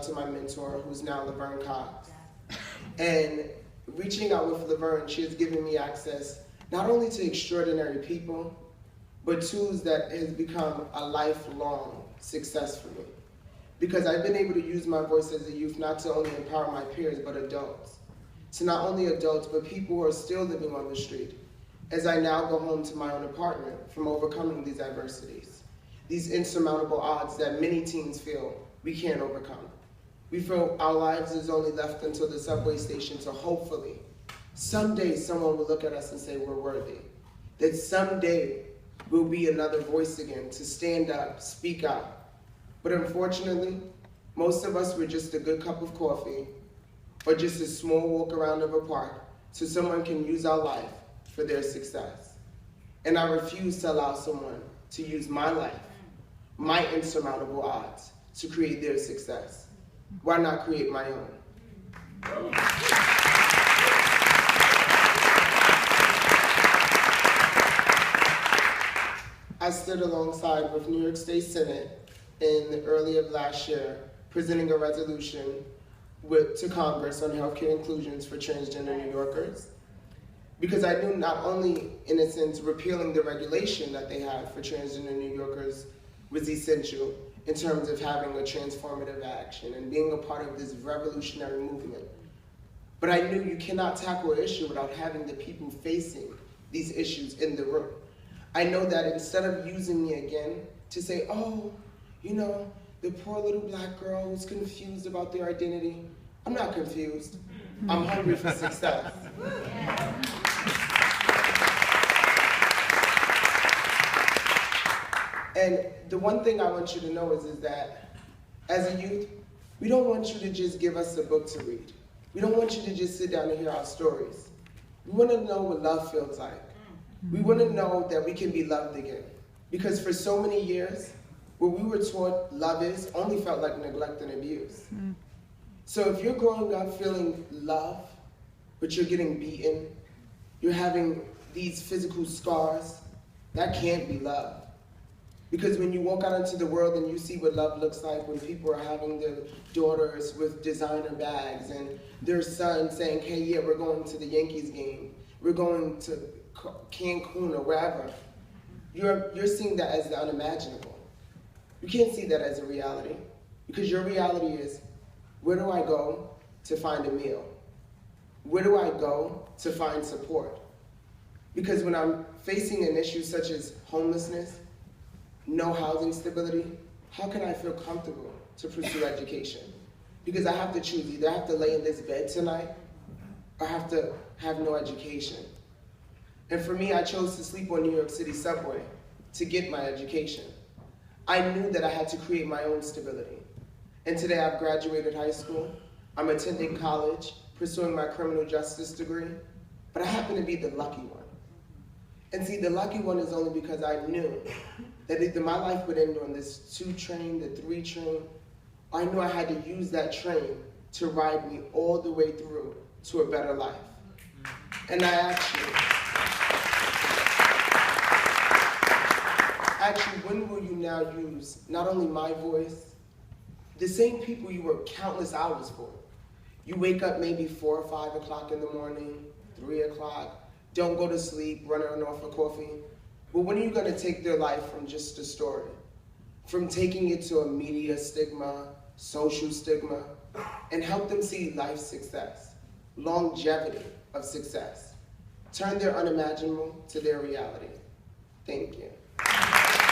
out to my mentor, who's now Laverne Cox. And reaching out with Laverne, she has given me access not only to extraordinary people, but tools that has become a lifelong success for me. Because I've been able to use my voice as a youth not to only empower my peers, but adults. To not only adults, but people who are still living on the street, as I now go home to my own apartment from overcoming these adversities, these insurmountable odds that many teens feel we can't overcome. We feel our lives is only left until the subway station, so hopefully, someday someone will look at us and say we're worthy. That someday we'll be another voice again to stand up, speak out. But unfortunately, most of us were just a good cup of coffee or just a small walk around of a park so someone can use our life for their success. And I refuse to allow someone to use my life, my insurmountable odds, to create their success. Why not create my own? I stood alongside with New York State Senate in the early of last year, presenting a resolution to Congress on healthcare inclusions for transgender New Yorkers. Because I knew not only, in a sense, repealing the regulation that they have for transgender New Yorkers was essential in terms of having a transformative action and being a part of this revolutionary movement. But I knew you cannot tackle an issue without having the people facing these issues in the room. I know that instead of using me again to say, oh, you know, the poor little black girl who's confused about their identity, I'm not confused. I'm hungry for success. And the one thing I want you to know is that as a youth, we don't want you to just give us a book to read. We don't want you to just sit down and hear our stories. We want to know what love feels like. We want to know that we can be loved again. Because for so many years, what we were taught love is only felt like neglect and abuse. So if you're growing up feeling love, but you're getting beaten, you're having these physical scars, that can't be love. Because when you walk out into the world and you see what love looks like when people are having their daughters with designer bags and their son saying, hey, yeah, we're going to the Yankees game, we're going to Cancun or wherever, you're seeing that as the unimaginable. You can't see that as a reality, because your reality is, where do I go to find a meal? Where do I go to find support? Because when I'm facing an issue such as homelessness, no housing stability, how can I feel comfortable to pursue education? Because I have to choose, either I have to lay in this bed tonight, or I have to have no education. And for me, I chose to sleep on New York City subway to get my education. I knew that I had to create my own stability. And today I've graduated high school, I'm attending college, pursuing my criminal justice degree, but I happen to be the lucky one. And see, the lucky one is only because I knew that either my life would end on this 2 train, the 3 train, or I knew I had to use that train to ride me all the way through to a better life. And I actually, when will you now use not only my voice, the same people you work countless hours for? You wake up maybe 4 or 5 o'clock in the morning, 3 o'clock, don't go to sleep, running off for coffee. But when are you going to take their life from just a story, from taking it to a media stigma, social stigma, and help them see life success, longevity of success, turn their unimaginable to their reality? Thank you.